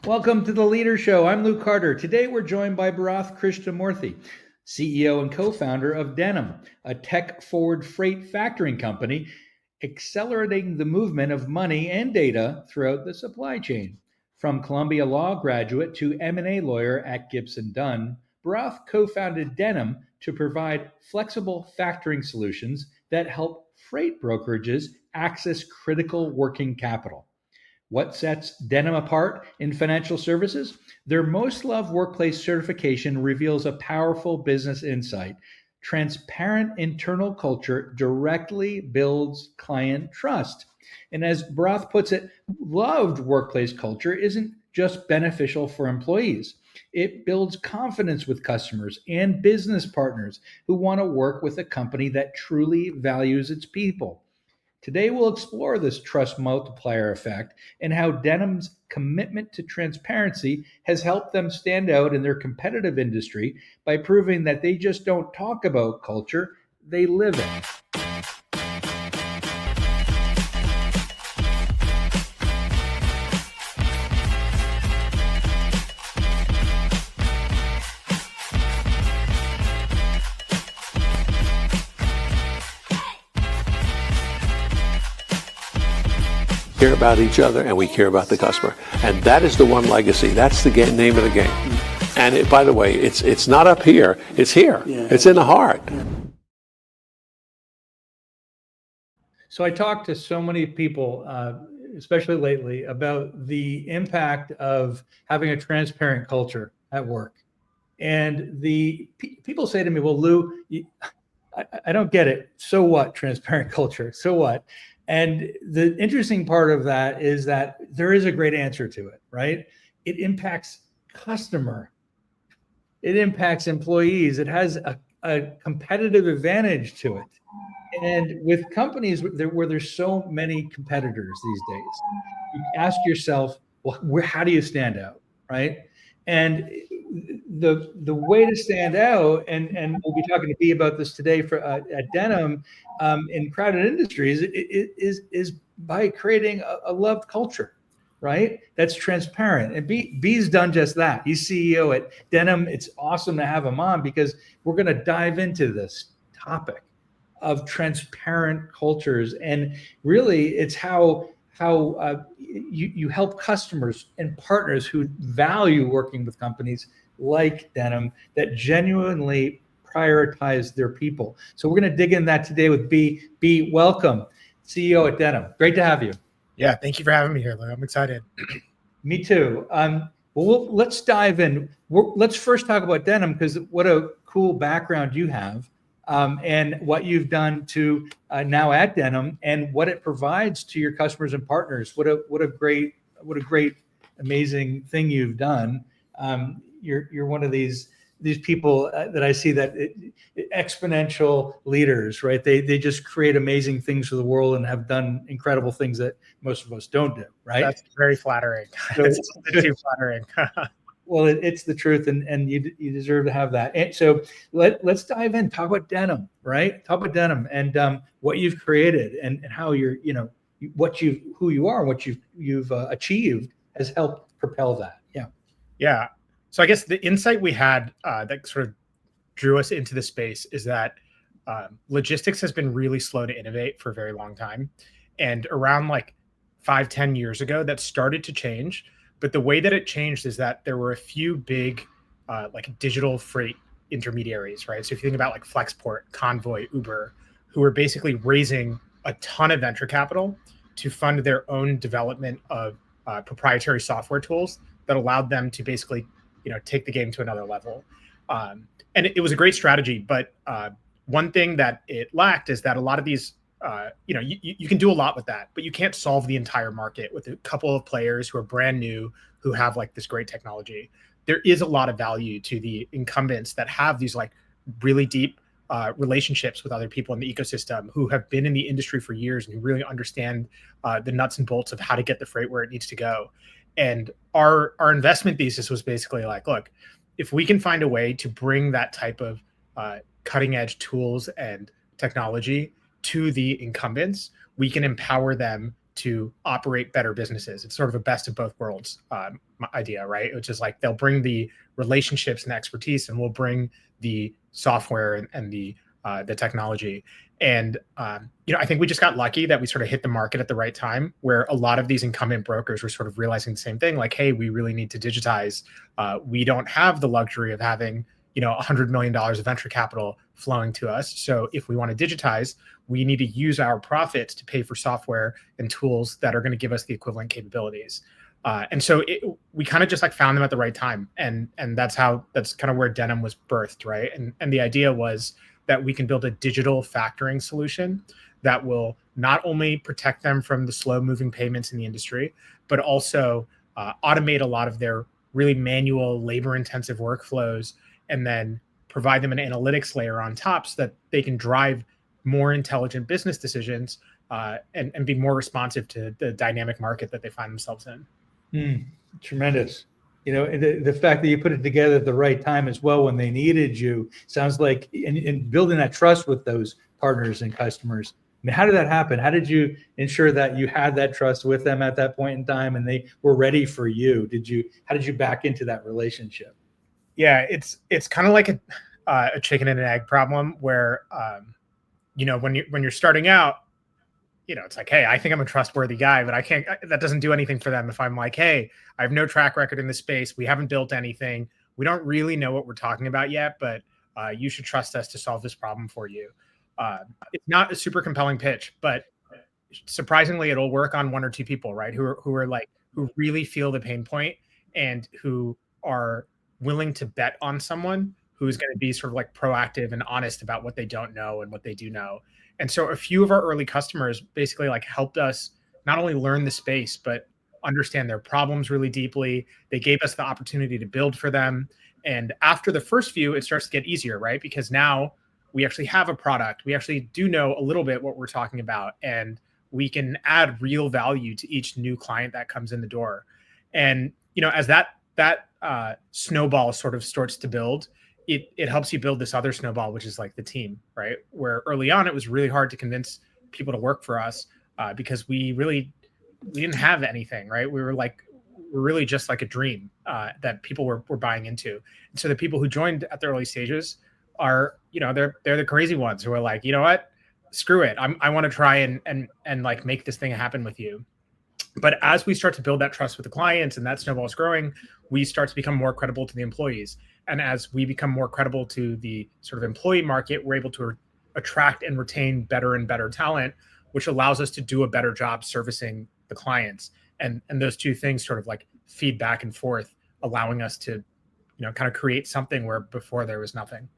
Welcome to the Leader Show. I'm Luke Carter. Today we're joined by Bharath Krishnamurthy, CEO and co-founder of Denim, a tech-forward freight factoring company accelerating the movement of money and data throughout the supply chain. From Columbia Law graduate to M&A lawyer at Gibson Dunn, Bharath co-founded Denim to provide flexible factoring solutions that help freight brokerages access critical working capital. What sets Denim apart in financial services? Their most loved workplace certification reveals a powerful business insight. Transparent internal culture directly builds client trust. And as Bharath puts it, loved workplace culture isn't just beneficial for employees. It builds confidence with customers and business partners who want to work with a company that truly values its people. Today, we'll explore this trust multiplier effect and how Denim's commitment to transparency has helped them stand out in their competitive industry by proving that they just don't talk about culture, they live it. Care about each other and we care about the customer, and that is the one legacy. That's the name of the game. And by the way, it's not up here, it's here. It's in the heart. So I talked to so many people, especially lately, about the impact of having a transparent culture at work. And the people say to me, well, Lou, I don't get it. So what? Transparent culture. So what? And the interesting part of that is that there is a great answer to it, right? It impacts customer. It impacts employees. It has a competitive advantage to it. And with companies where there's so many competitors these days, you ask yourself, well, how do you stand out, right? And the way to stand out, and we'll be talking to B about this today at Denim, in crowded industries, is by creating a loved culture, right? That's transparent. And B's done just that. He's CEO at Denim. It's awesome to have him on because we're going to dive into this topic of transparent cultures, and really, it's how you help customers and partners who value working with companies like Denim that genuinely prioritize their people. So we're going to dig in that today with B. B, welcome, CEO at Denim. Great to have you. Yeah, thank you for having me here, Lou. I'm excited. Me too. Well, let's dive in. Let's first talk about Denim because what a cool background you have. And what you've done to now at Denim and what it provides to your customers and partners. What a great, amazing thing you've done. You're one of these people that I see that exponential leaders, right? They just create amazing things for the world and have done incredible things that most of us don't do, right? That's very flattering. It's too flattering. Well, it's the truth, and you deserve to have that. And so let's dive in. Talk about Denim, right? Talk about Denim and what you've created and how you're, who you are, and what you've achieved has helped propel that. Yeah. Yeah. So I guess the insight we had that sort of drew us into the space is that logistics has been really slow to innovate for a very long time, and around like 5-10 years ago, that started to change. But the way that it changed is that there were a few big like digital freight intermediaries, right? So if you think about like Flexport, Convoy, Uber, who were basically raising a ton of venture capital to fund their own development of proprietary software tools that allowed them to basically, take the game to another level. And it was a great strategy. But one thing that it lacked is that a lot of these you can do a lot with that, but you can't solve the entire market with a couple of players who are brand new, who have like this great technology. There is a lot of value to the incumbents that have these like really deep relationships with other people in the ecosystem who have been in the industry for years and who really understand the nuts and bolts of how to get the freight where it needs to go. And our investment thesis was basically like, look, if we can find a way to bring that type of cutting edge tools and technology to the incumbents, we can empower them to operate better businesses. It's sort of a best of both worlds idea, right? Which is like they'll bring the relationships and expertise, and we'll bring the software and the technology. And I think we just got lucky that we sort of hit the market at the right time, where a lot of these incumbent brokers were sort of realizing the same thing, like, hey, we really need to digitize. We don't have the luxury of having $100 million of venture capital flowing to us. So if we want to digitize, we need to use our profits to pay for software and tools that are going to give us the equivalent capabilities. And so we kind of just like found them at the right time. And that's kind of where Denim was birthed, right? And the idea was that we can build a digital factoring solution that will not only protect them from the slow moving payments in the industry, but also automate a lot of their really manual, labor intensive workflows, and then provide them an analytics layer on top so that they can drive more intelligent business decisions and be more responsive to the dynamic market that they find themselves in. Tremendous. The fact that you put it together at the right time as well when they needed you sounds like, and building that trust with those partners and customers. I mean, how did that happen? How did you ensure that you had that trust with them at that point in time and they were ready for you? How did you back into that relationship? Yeah, it's kind of like a chicken and an egg problem where, when you're starting out, it's like, hey, I think I'm a trustworthy guy, but that doesn't do anything for them if I'm like, hey, I have no track record in this space. We haven't built anything. We don't really know what we're talking about yet, but you should trust us to solve this problem for you. It's not a super compelling pitch, but surprisingly, it'll work on one or two people, right? Who really feel the pain point and who are willing to bet on someone who's going to be sort of like proactive and honest about what they don't know and what they do know. And so a few of our early customers basically like helped us not only learn the space, but understand their problems really deeply. They gave us the opportunity to build for them. And after the first few, it starts to get easier, right? Because now we actually have a product. We actually do know a little bit what we're talking about, and we can add real value to each new client that comes in the door. And, as that snowball sort of starts to build, it helps you build this other snowball, which is like the team, right? Where early on, it was really hard to convince people to work for us because we didn't have anything, right? We're really just like a dream that people were buying into. And so the people who joined at the early stages are, they're the crazy ones who are like, you know what, screw it. I want to try and like make this thing happen with you. But as we start to build that trust with the clients and that snowball is growing, we start to become more credible to the employees. And as we become more credible to the sort of employee market, we're able to attract and retain better and better talent, which allows us to do a better job servicing the clients. And those two things sort of like feed back and forth, allowing us to, kind of create something where before there was nothing.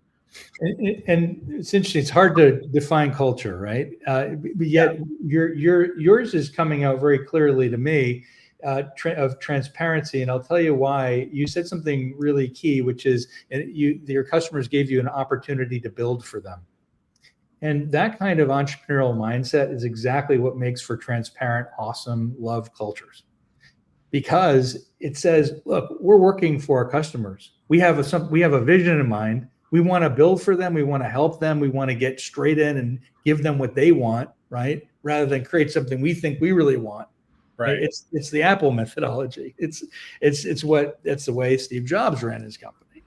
And it's interesting. It's hard to define culture, right? But yet yours is coming out very clearly to me of transparency. And I'll tell you why. You said something really key, which is your customers gave you an opportunity to build for them. And that kind of entrepreneurial mindset is exactly what makes for transparent, awesome, love cultures. Because it says, look, we're working for our customers. We have a vision in mind. We want to build for them. We want to help them. We want to get straight in and give them what they want, right? Rather than create something we think we really want. Right. It's the Apple methodology. It's the way Steve Jobs ran his company.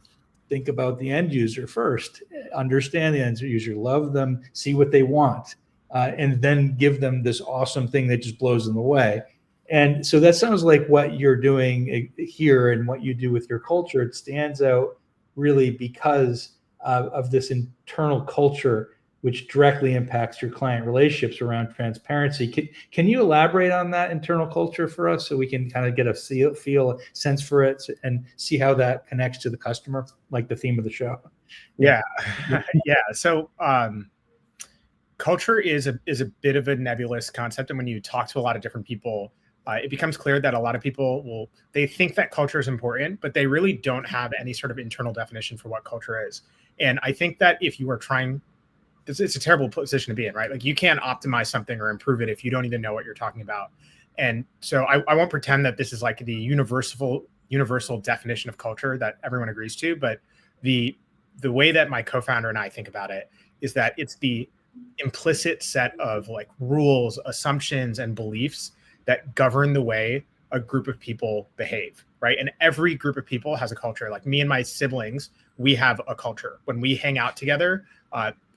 Think about the end user first. Understand the end user. Love them. See what they want, and then give them this awesome thing that just blows them away. And so that sounds like what you're doing here and what you do with your culture. It stands out really because of this internal culture, which directly impacts your client relationships around transparency. Can you elaborate on that internal culture for us so we can kind of get a sense for it and see how that connects to the customer, like the theme of the show? Yeah. Yeah. So culture is a bit of a nebulous concept. And when you talk to a lot of different people, it becomes clear that a lot of people they think that culture is important, but they really don't have any sort of internal definition for what culture is. And I think that if you are trying, it's a terrible position to be in, right? Like you can't optimize something or improve it if you don't even know what you're talking about. And so I won't pretend that this is like the universal definition of culture that everyone agrees to, but the way that my co-founder and I think about it is that it's the implicit set of like rules, assumptions, and beliefs that govern the way a group of people behave, right? And every group of people has a culture. Like me and my siblings, we have a culture. When we hang out together,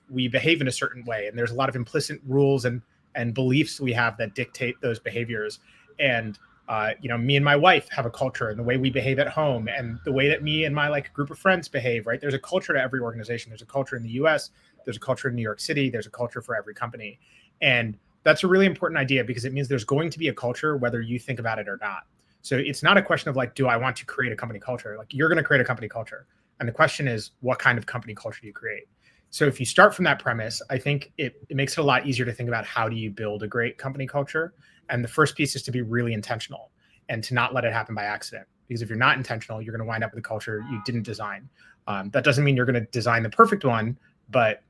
we behave in a certain way, and there's a lot of implicit rules and beliefs we have that dictate those behaviors. And me and my wife have a culture, and the way we behave at home, and the way that me and my like group of friends behave, right? There's a culture to every organization. There's a culture in the US, there's a culture in New York City, there's a culture for every company. And that's a really important idea, because it means there's going to be a culture whether you think about it or not. So it's not a question of like, do I want to create a company culture? Like, you're going to create a company culture. And the question is, what kind of company culture do you create? So if you start from that premise, I think it makes it a lot easier to think about how do you build a great company culture. And the first piece is to be really intentional and to not let it happen by accident. Because if you're not intentional, you're going to wind up with a culture you didn't design. That doesn't mean you're going to design the perfect one, but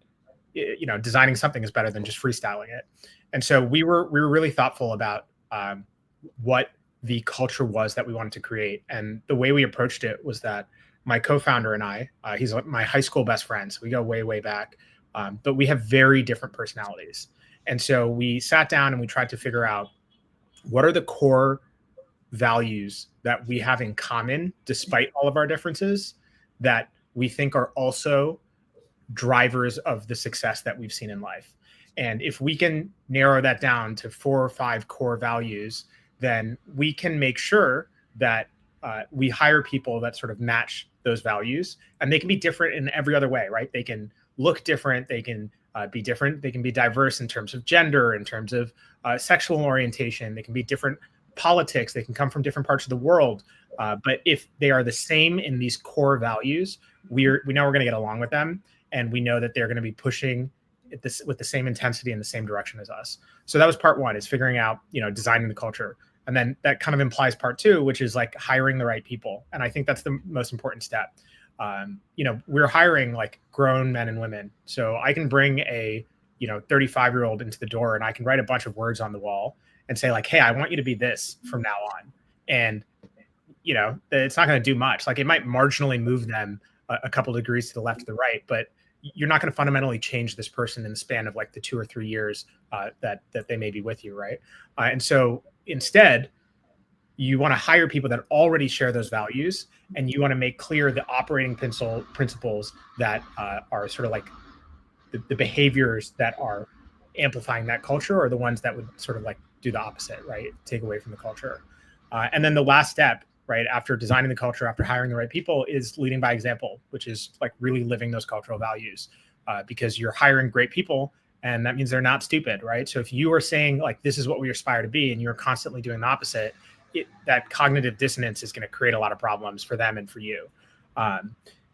designing something is better than just freestyling it. And so we were really thoughtful about what the culture was that we wanted to create. And the way we approached it was that my co-founder and I, he's my high school best friend, so we go way, way back, but we have very different personalities. And so we sat down and we tried to figure out what are the core values that we have in common, despite all of our differences, that we think are also drivers of the success that we've seen in life. And if we can narrow that down to 4 or 5 core values, then we can make sure that we hire people that sort of match those values. And they can be different in every other way, right? They can look different. They can be different. They can be diverse in terms of gender, in terms of sexual orientation. They can be different politics. They can come from different parts of the world. But if they are the same in these core values, we know we're going to get along with them. And we know that they're going to be pushing this with the same intensity in the same direction as us. So that was part one, is figuring out, designing the culture. And then that kind of implies part two, which is like hiring the right people. And I think that's the most important step. We're hiring like grown men and women. So I can bring a, 35-year-old into the door, and I can write a bunch of words on the wall and say like, hey, I want you to be this from now on. And, it's not going to do much. Like, it might marginally move them a couple degrees to the left or the right, but you're not going to fundamentally change this person in the span of like the 2 or 3 years that they may be with you, right? And so instead, you want to hire people that already share those values, and you want to make clear the operating principles that are sort of like the behaviors that are amplifying that culture, or the ones that would sort of like do the opposite, right? Take away from the culture. And then the last step, right, after designing the culture, after hiring the right people, is leading by example, which is like really living those cultural values, because you're hiring great people, and that means they're not stupid, right? So if you are saying like, this is what we aspire to be, and you're constantly doing the opposite, that cognitive dissonance is going to create a lot of problems for them and for you.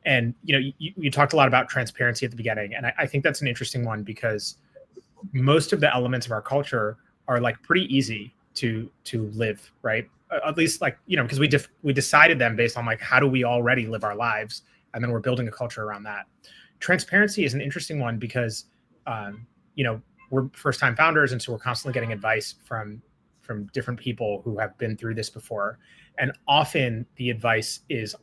And you talked a lot about transparency at the beginning, and I think that's an interesting one, because most of the elements of our culture are like pretty easy to live, right? At least like, because we decided them based on like, how do we already live our lives, and then we're building a culture around that. Transparency is an interesting one because we're first-time founders, and so we're constantly getting advice from different people who have been through this before, and often the advice is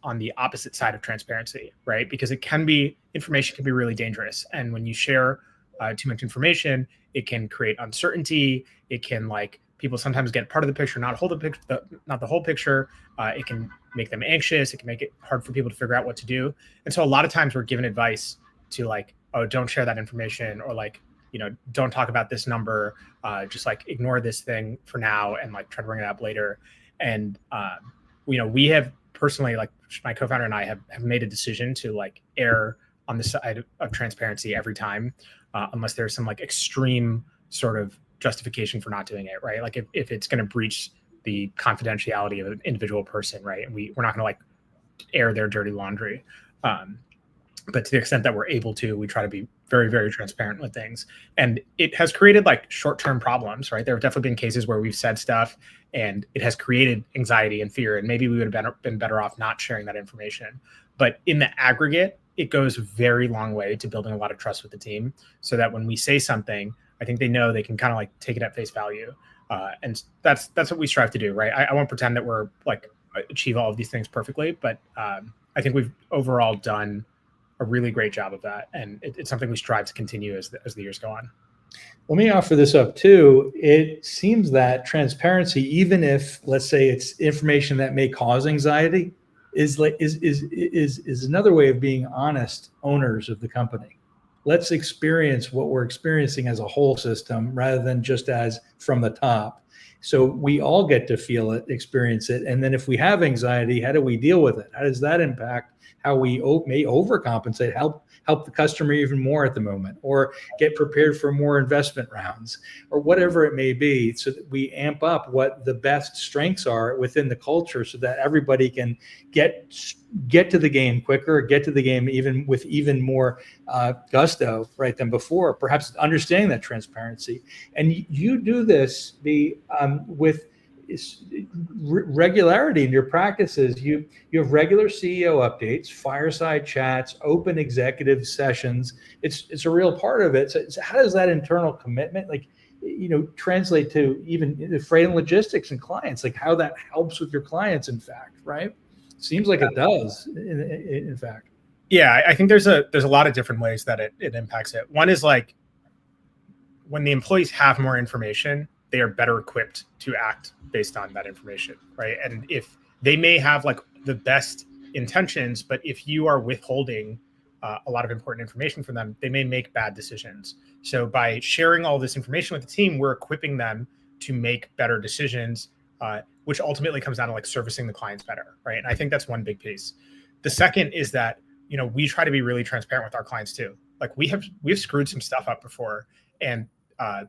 on the opposite side of transparency, right? Because information can be really dangerous, and when you share too much information, it can create uncertainty. It can people sometimes get part of the picture, not the whole picture. It can make them anxious. It can make it hard for people to figure out what to do. And so a lot of times we're given advice to like, oh, don't share that information, or like, don't talk about this number. Just like ignore this thing for now and like try to bring it up later. And we have personally, like my co-founder and I have made a decision to like err on the side of transparency every time, unless there's some like extreme sort of justification for not doing it, right? Like if it's going to breach the confidentiality of an individual person, right? And we're not going to like air their dirty laundry. But to the extent that we're able to, we try to be very, very transparent with things. And it has created like short-term problems, right? There have definitely been cases where we've said stuff and it has created anxiety and fear, and maybe we would have been better off not sharing that information. But in the aggregate, it goes a very long way to building a lot of trust with the team, so that when we say something, I think they know they can kind of like take it at face value. And that's what we strive to do, right? I won't pretend that we're like achieve all of these things perfectly, but I think we've overall done a really great job of that. And it's something we strive to continue as the years go on. Let me offer this up too. It seems that transparency, even if, let's say, it's information that may cause anxiety, is another way of being honest owners of the company. Let's experience what we're experiencing as a whole system rather than just as from the top. So we all get to feel it, experience it. And then if we have anxiety, how do we deal with it? How does that impact how we may overcompensate, help the customer even more at the moment, or get prepared for more investment rounds, or whatever it may be, so that we amp up what the best strengths are within the culture so that everybody can get to the game quicker, get to the game even with even more gusto, right, than before, perhaps understanding that transparency. And you do this with regularity in your practices. You have regular CEO updates, fireside chats, open executive sessions. It's a real part of it. So how does that internal commitment, translate to even the freight and logistics and clients, like how that helps with your clients, in fact, right? Seems like it does, in fact. Yeah, I think there's a lot of different ways that it impacts it. One is like when the employees have more information, they are better equipped to act based on that information, right? And if they may have like the best intentions, but if you are withholding a lot of important information from them, they may make bad decisions. So by sharing all this information with the team, we're equipping them to make better decisions, which ultimately comes down to like servicing the clients better, right? And I think that's one big piece. The second is that, we try to be really transparent with our clients too. Like we've screwed some stuff up before, and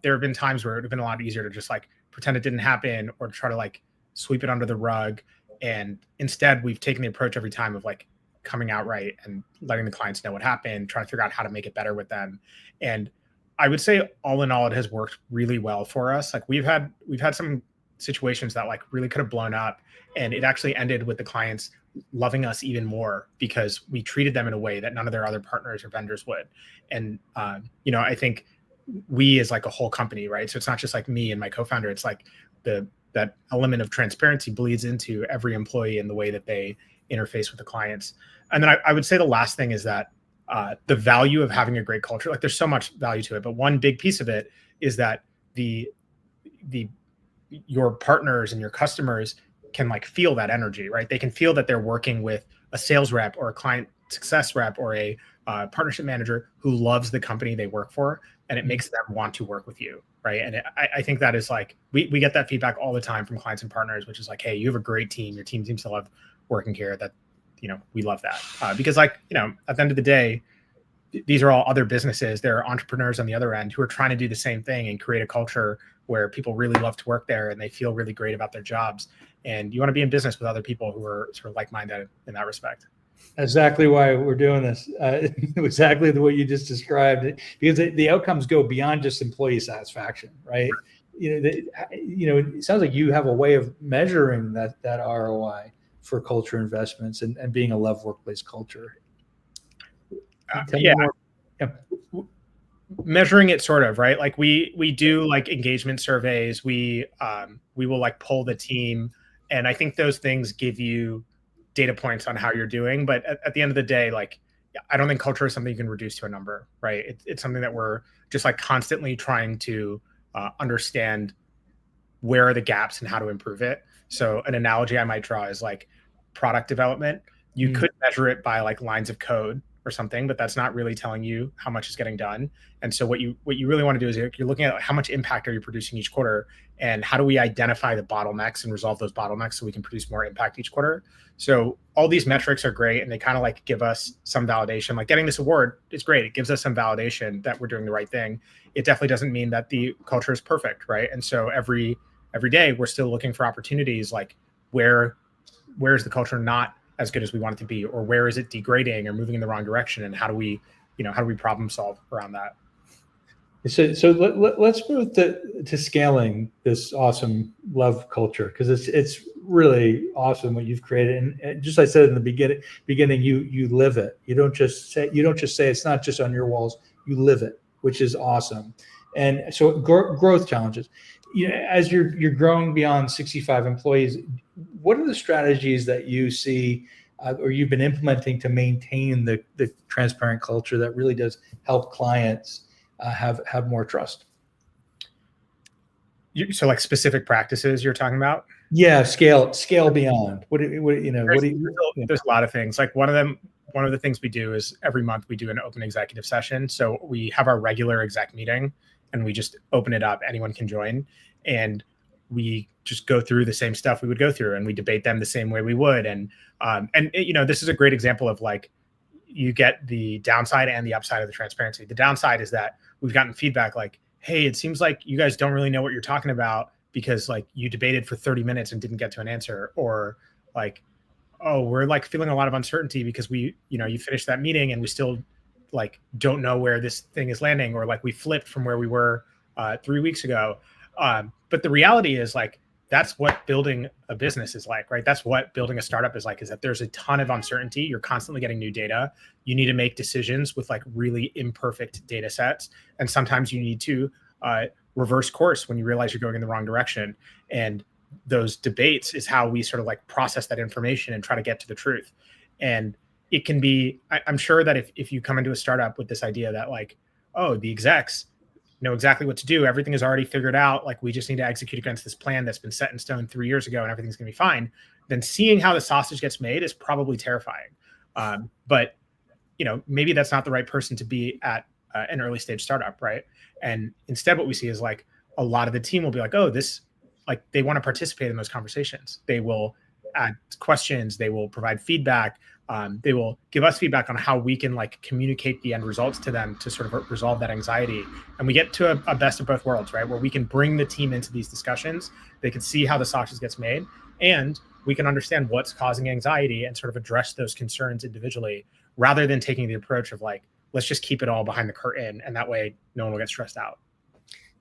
there have been times where it would have been a lot easier to just like pretend it didn't happen or to try to like sweep it under the rug. And instead we've taken the approach every time of like coming out right and letting the clients know what happened, trying to figure out how to make it better with them. And I would say all in all, it has worked really well for us. Like we've had some situations that like really could have blown up, and it actually ended with the clients loving us even more because we treated them in a way that none of their other partners or vendors would. And, I think we as like a whole company, right? So it's not just like me and my co-founder, it's like that element of transparency bleeds into every employee in the way that they interface with the clients. And then I would say the last thing is that the value of having a great culture, like there's so much value to it, but one big piece of it is that your partners and your customers can like feel that energy, right? They can feel that they're working with a sales rep or a client success rep or a partnership manager who loves the company they work for, and it makes them want to work with you, right? And I think that is like, we get that feedback all the time from clients and partners, which is like, hey, you have a great team. Your team seems to love working here. That, we love that. Because like, at the end of the day, these are all other businesses. There are entrepreneurs on the other end who are trying to do the same thing and create a culture where people really love to work there and they feel really great about their jobs. And you want to be in business with other people who are sort of like-minded in that respect. Exactly why we're doing this. Exactly the way you just described it, because the outcomes go beyond just employee satisfaction, right? It sounds like you have a way of measuring that ROI for culture investments and being a love workplace culture. Yeah. Measuring it sort of, right? Like we do like engagement surveys. We will like poll the team, and I think those things give you data points on how you're doing. But at the end of the day, like I don't think culture is something you can reduce to a number, right? It's something that we're just like constantly trying to understand where are the gaps and how to improve it. So an analogy I might draw is like product development. You could measure it by like lines of code or something, but that's not really telling you how much is getting done. And so what you really want to do is you're looking at how much impact are you producing each quarter, and how do we identify the bottlenecks and resolve those bottlenecks so we can produce more impact each quarter. So all these metrics are great, and they kind of like give us some validation. Like getting this award is great. It gives us some validation that we're doing the right thing. It definitely doesn't mean that the culture is perfect, right? And so every day we're still looking for opportunities, like where is the culture not as good as we want it to be, or where is it degrading or moving in the wrong direction, and how do we problem solve around that? So let's move to scaling this awesome love culture, because it's really awesome what you've created. And just like I said in the beginning, you live it. You don't just say it's not just on your walls. You live it, which is awesome. And so growth challenges. As you're growing beyond 65 employees, what are the strategies that you see or you've been implementing to maintain the transparent culture that really does help clients have more trust? So like specific practices you're talking about? Yeah, scale beyond. What you know? What do you? There's a lot of things. Like one of the things we do is every month we do an open executive session. So we have our regular exec meeting, and we just open it up. Anyone can join, and we just go through the same stuff we would go through, and we debate them the same way we would. And this is a great example of like you get the downside and the upside of the transparency. The downside is that we've gotten feedback like, hey, it seems like you guys don't really know what you're talking about because like you debated for 30 minutes and didn't get to an answer, or like, oh, we're like feeling a lot of uncertainty because you finished that meeting and we still like don't know where this thing is landing, or like we flipped from where we were 3 weeks ago. But the reality is like, that's what building a business is like, right? That's what building a startup is like, is that there's a ton of uncertainty. You're constantly getting new data. You need to make decisions with like really imperfect data sets. And sometimes you need to reverse course when you realize you're going in the wrong direction. And those debates is how we sort of like process that information and try to get to the truth. And it can be, I'm sure that if you come into a startup with this idea that like, oh, the execs know exactly what to do, everything is already figured out, like we just need to execute against this plan that's been set in stone 3 years ago and everything's going to be fine, then seeing how the sausage gets made is probably terrifying. But maybe that's not the right person to be at an early stage startup, right? And instead what we see is like a lot of the team will be like, oh, this, like they want to participate in those conversations. They will add questions, they will provide feedback, they will give us feedback on how we can like communicate the end results to them to sort of resolve that anxiety. And we get to a best of both worlds, right? Where we can bring the team into these discussions, they can see how the sausage gets made, and we can understand what's causing anxiety and sort of address those concerns individually, rather than taking the approach of like, let's just keep it all behind the curtain, and that way no one will get stressed out.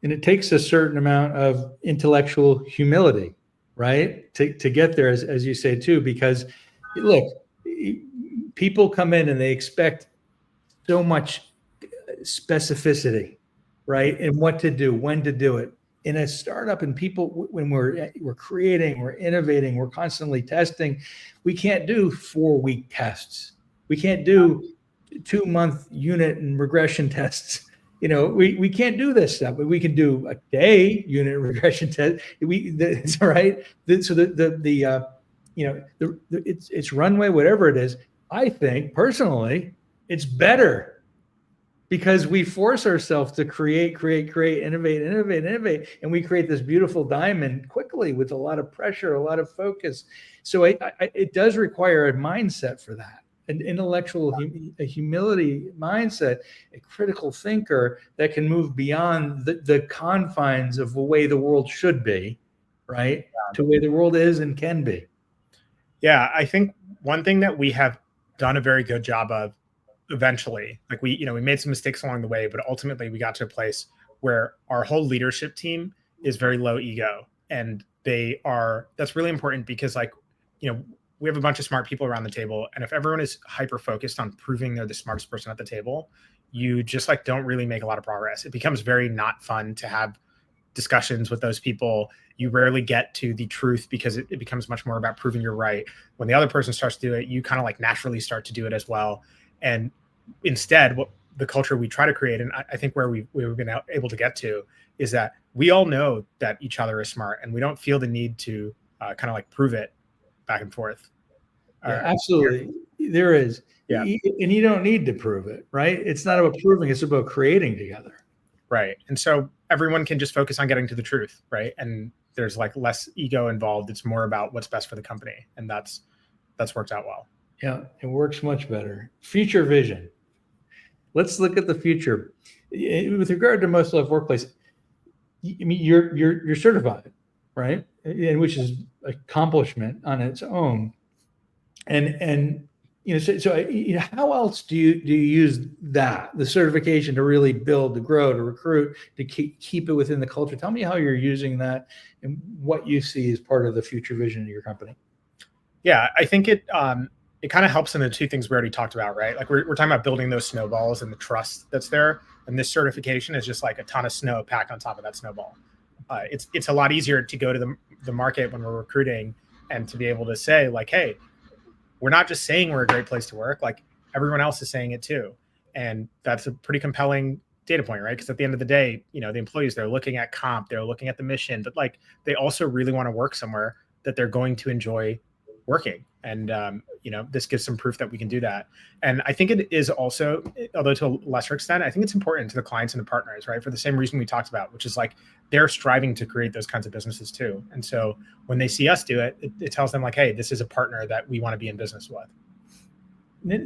And it takes a certain amount of intellectual humility, right? To get there, as you say too, because look, people come in and they expect so much specificity, right? And what to do, when to do it. In a startup, and people, when we're creating, we're innovating, we're constantly testing, we can't do 4-week tests. We can't do 2-month unit and regression tests. We can't do this stuff, but we can do a day unit regression test. It's all right. So it's runway, whatever it is. I think personally, it's better because we force ourselves to create, innovate, and we create this beautiful diamond quickly with a lot of pressure, a lot of focus. So it does require a mindset for that. An intellectual, a humility mindset, a critical thinker that can move beyond the confines of the way the world should be, right? To the way the world is and can be. Yeah, I think one thing that we have done a very good job of eventually, like we made some mistakes along the way, but ultimately we got to a place where our whole leadership team is very low ego. And that's really important because we have a bunch of smart people around the table. And if everyone is hyper focused on proving they're the smartest person at the table, you just like don't really make a lot of progress. It becomes very not fun to have discussions with those people. You rarely get to the truth because it becomes much more about proving you're right. When the other person starts to do it, you kind of like naturally start to do it as well. And instead, what the culture we try to create, and I think where we've been able to get to, is that we all know that each other is smart, and we don't feel the need to kind of like prove it back and forth. Yeah, absolutely. There is. Yeah. And you don't need to prove it, right? It's not about proving, it's about creating together. Right. And so everyone can just focus on getting to the truth, right? And there's like less ego involved. It's more about what's best for the company. And that's worked out well. Yeah, it works much better. Future vision. Let's look at the future. With regard to Most Loved Workplace, I mean, you're certified, right? And which is accomplishment on its own. And how else do you use the certification to really build, to grow, to recruit, to keep it within the culture? Tell me how you're using that and what you see as part of the future vision of your company. Yeah, I think it kind of helps in the two things we already talked about, right? Like we're talking about building those snowballs and the trust that's there. And this certification is just like a ton of snow packed on top of that snowball. It's a lot easier to go to the market when we're recruiting and to be able to say like, hey, we're not just saying we're a great place to work, like everyone else is saying it too. And that's a pretty compelling data point, right? Because at the end of the day, you know, the employees, they're looking at comp, they're looking at the mission, but like they also really want to work somewhere that they're going to enjoy working. And you know, this gives some proof that we can do that. And I think it is also, although to a lesser extent, I think it's important to the clients and the partners, right? For the same reason we talked about, which is like they're striving to create those kinds of businesses too. And so when they see us do it, it tells them like, hey, this is a partner that we want to be in business with. Then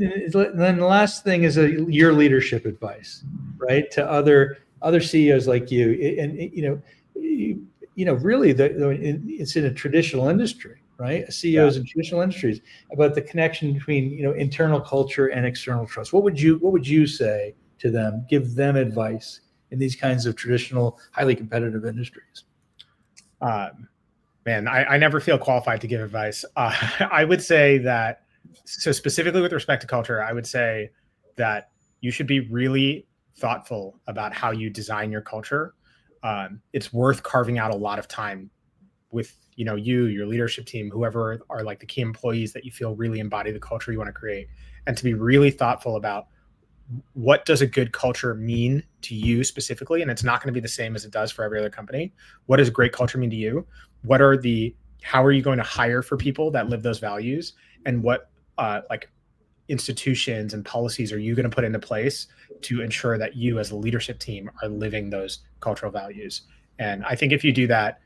the last thing is your leadership advice, right, to other CEOs like you, and really it's in a traditional industry, right? CEOs in traditional industries, about the connection between internal culture and external trust. What would you say to them? Give them advice in these kinds of traditional, highly competitive industries. Man, I never feel qualified to give advice. I would say that. So specifically with respect to culture, I would say that you should be really thoughtful about how you design your culture. It's worth carving out a lot of time with, your leadership team, whoever are like the key employees that you feel really embody the culture you want to create, and to be really thoughtful about what does a good culture mean to you specifically. And it's not going to be the same as it does for every other company. What does great culture mean to you? How are you going to hire for people that live those values? And what like institutions and policies are you going to put into place to ensure that you as a leadership team are living those cultural values? And I think if you do that,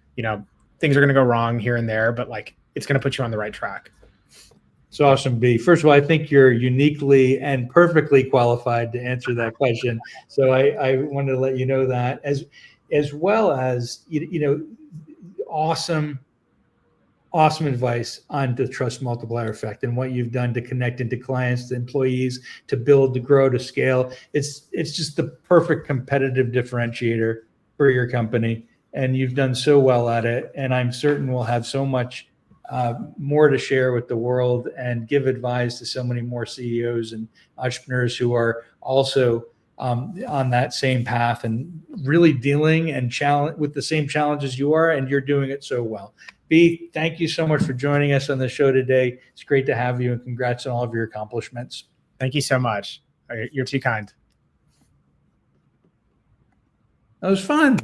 things are going to go wrong here and there, but like it's going to put you on the right track. It's awesome, B. First of all, I think you're uniquely and perfectly qualified to answer that question. So I wanted to let you know that, as well as awesome advice on the trust multiplier effect and what you've done to connect into clients, to employees, to build, to grow, to scale. It's just the perfect competitive differentiator for your company, and you've done so well at it. And I'm certain we'll have so much more to share with the world and give advice to so many more CEOs and entrepreneurs who are also on that same path and really dealing and with the same challenges you are, and you're doing it so well. B, thank you so much for joining us on the show today. It's great to have you, and congrats on all of your accomplishments. Thank you so much. You're too kind. That was fun.